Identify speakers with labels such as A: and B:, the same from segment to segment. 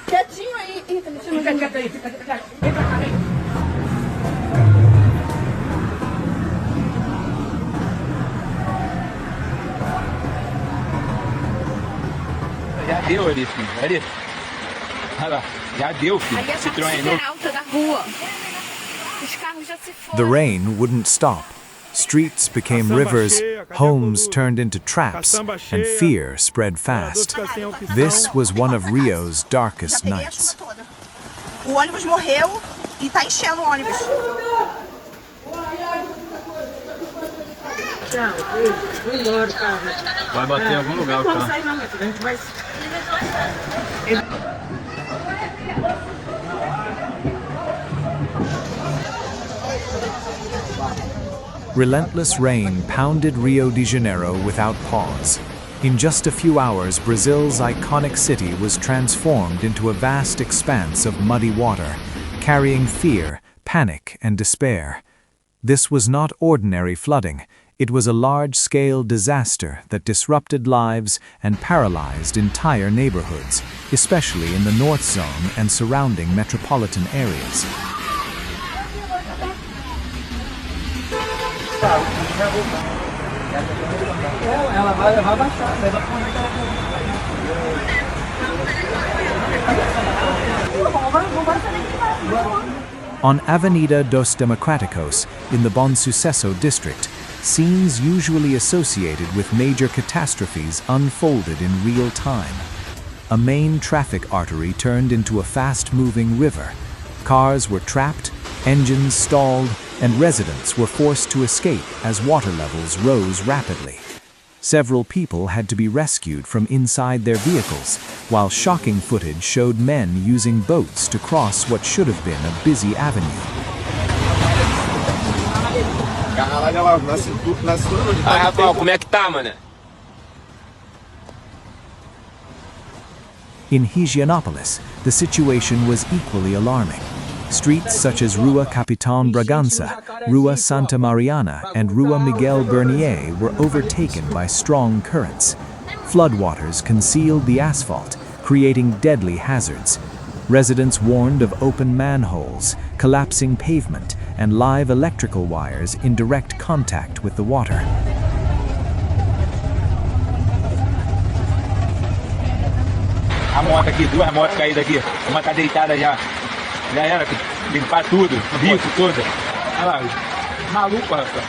A: Quietinho aí. Ih, tá mexendo. Fica quieto aí, fica quieto. Vem pra cá, vem.
B: Já deu ali, filho. Ali. Olha lá. Já deu, filho.
A: Ali é a parte super alta da rua. Os carros já se foram.
C: The rain wouldn't stop. Streets became rivers, homes turned into traps, and fear spread fast. This was one of Rio's darkest nights.
D: O ônibus morreu e tá enchendo o ônibus.
B: Vai bater em algum lugar o carro.
C: Relentless rain pounded Rio de Janeiro without pause. In just a few hours, Brazil's iconic city was transformed into a vast expanse of muddy water, carrying fear, panic, and despair. This was not ordinary flooding. It was a large-scale disaster that disrupted lives and paralyzed entire neighborhoods, especially in the North Zone and surrounding metropolitan areas. On Avenida dos Democráticos in the Bonsucesso district, scenes usually associated with major catastrophes unfolded in real time. A main traffic artery turned into a fast-moving river. Cars were trapped, engines stalled, and residents were forced to escape as water levels rose rapidly. Several people had to be rescued from inside their vehicles, while shocking footage showed men using boats to cross what should have been a busy avenue.
B: Rafael, como é que tá, mano?
C: In Higienópolis, the situation was equally alarming. Streets such as Rua Capitão Bragança, Rua Santa Mariana, and Rua Miguel Bernier were overtaken by strong currents. Floodwaters concealed the asphalt, creating deadly hazards. Residents warned of open manholes, collapsing pavement, and live electrical wires in direct contact with the water.
B: A moto aqui, duas motos caídas aqui. Uma tá deitada já. Já era, limpar tudo, bico todo. Olha lá, maluco, rapaz.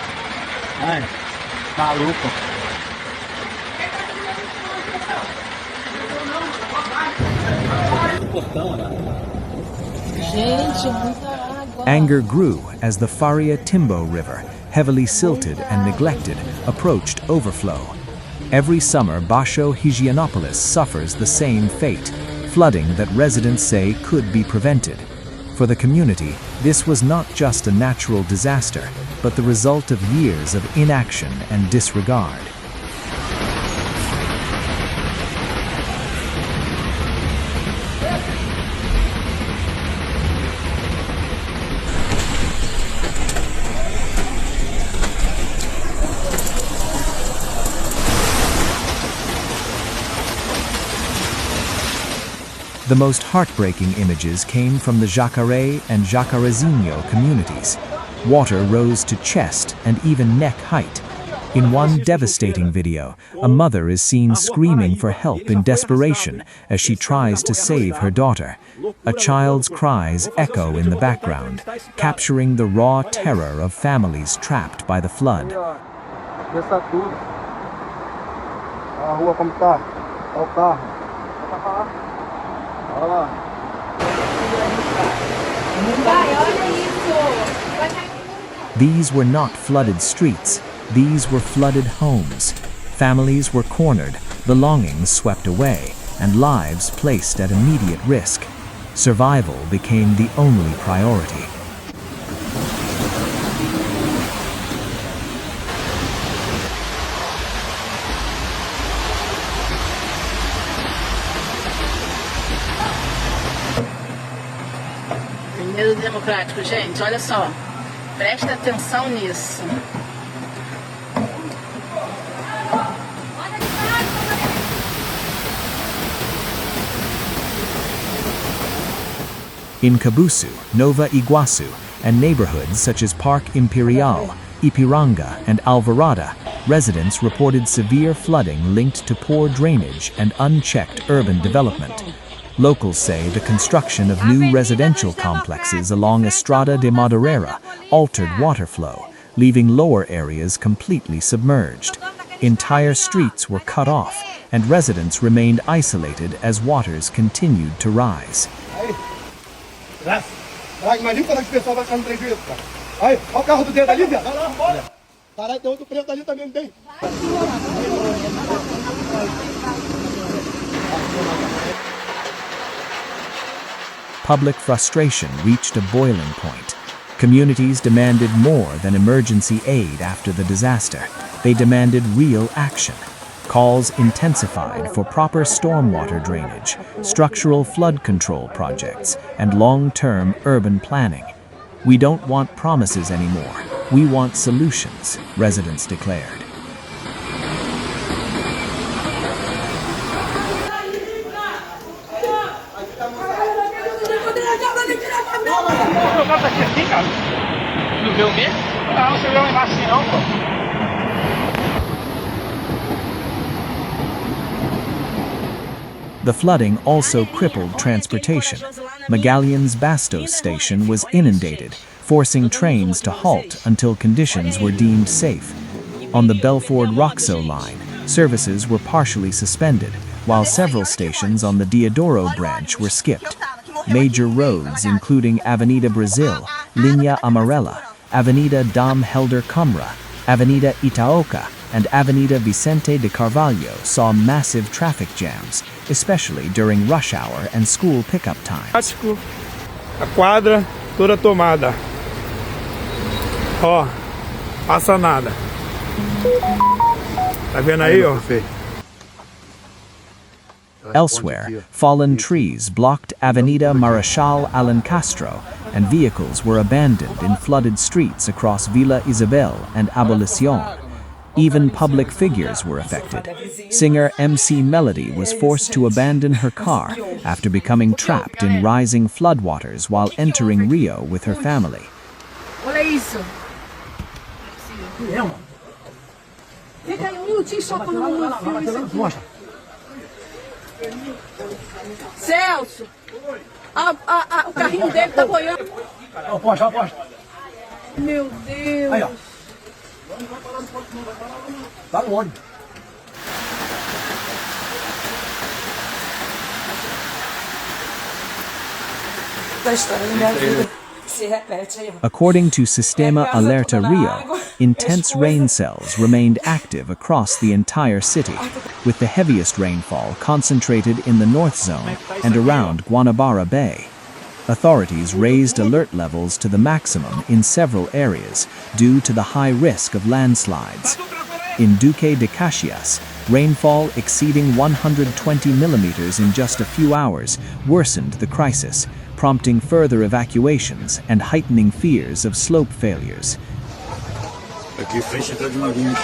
B: Ai, maluco.
A: Gente, muita água.
C: Anger grew as the Faria Timbo River, heavily silted and neglected, approached overflow. Every summer, Baixo Higienópolis suffers the same fate, flooding that residents say could be prevented. For the community, this was not just a natural disaster, but the result of years of inaction and disregard. The most heartbreaking images came from the Jacaré and Jacarezinho communities. Water rose to chest and even neck height. In one devastating video, a mother is seen screaming for help in desperation as she tries to save her daughter. A child's cries echo in the background, capturing the raw terror of families trapped by the flood. These were not flooded streets, these were flooded homes. Families were cornered, belongings swept away, and lives placed at immediate risk. Survival became the only priority.
A: Primeiro democrático, gente, olha só. Presta atenção nisso.
C: In Cabuçu, Nova Iguaçu, and neighborhoods such as Parque Imperial, Ipiranga, and Alvorada, residents reported severe flooding linked to poor drainage and unchecked urban development. Locals say the construction of new residential complexes along Estrada de Madureira altered water flow, leaving lower areas completely submerged. Entire streets were cut off, and residents remained isolated as waters continued to rise.
E: Imagina quando o pessoal vai ficar no prejuízo, cara. Aí, olha o carro do dedo ali, velho. Vai lá, bora. Caralho, tem outro preto ali também, não tem?
C: Public frustration reached a boiling point. Communities demanded more than emergency aid after the disaster. They demanded real action. Calls intensified for proper stormwater drainage, structural flood control projects, and long-term urban planning. We don't want promises anymore. We want solutions, residents declared. The flooding also crippled transportation. Magalhães Bastos station was inundated, forcing trains to halt until conditions were deemed safe. On the Belford-Roxo line, services were partially suspended, while several stations on the Diodoro branch were skipped. Major roads, including Avenida Brasil, Linha Amarela, Avenida Dom Helder Câmara, Avenida Itaoca, and Avenida Vicente de Carvalho saw massive traffic jams, especially during rush hour and school pickup times.
E: A quadra toda tomada. Ó, passa nada. Tá vendo aí, ó?
C: Elsewhere, fallen trees blocked Avenida Marechal Alencastro, and vehicles were abandoned in flooded streets across Vila Isabel and Abolición. Even public figures were affected. Singer MC Melody was forced to abandon her car after becoming trapped in rising floodwaters while entering Rio with her family.
A: Olha isso. Fica aí um minutinho só quando eu filme isso aqui. Celso, o carrinho dele tá boiando.
E: Aposta.
A: Meu Deus.
E: Aí, ó. Tá longe.
A: Da história da minha vida se repete aí.
C: According to Sistema Alerta Rio, intense rain cells remained active across the entire city, with the heaviest rainfall concentrated in the North Zone and around Guanabara Bay. Authorities raised alert levels to the maximum in several areas due to the high risk of landslides. In Duque de Caxias, rainfall exceeding 120 millimeters in just a few hours worsened the crisis, prompting further evacuations and heightening fears of slope failures.
B: Aqui frente está de Manguinhos.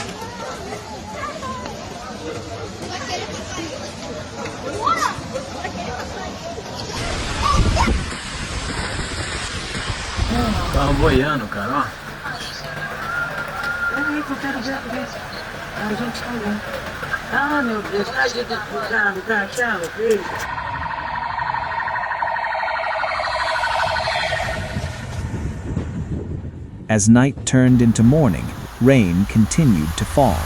B: Tava boiando, cara, ó.
A: Ai, eu quero ver. A gente tá olhando. Ah, meu Deus, tá de caixão, filho.
C: As night turned into morning, rain continued to fall.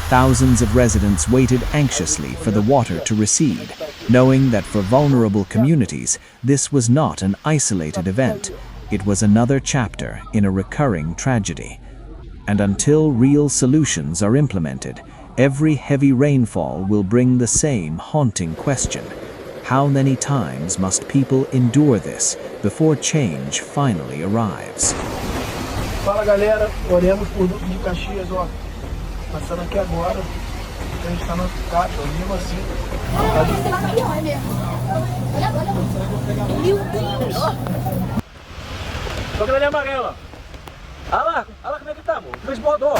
C: Thousands of residents waited anxiously for the water to recede, knowing that for vulnerable communities, this was not an isolated event. It was another chapter in a recurring tragedy. And until real solutions are implemented, every heavy rainfall will bring the same haunting question. How many times must people endure this before change finally arrives?
E: Fala galera, oremos por Duque de Caxias, ó. Passando aqui agora. A gente tá no caixa, mesmo assim.
A: Meu Deus!
E: Olha ali amarela. Olha lá como é que tá, amor. Transbordou.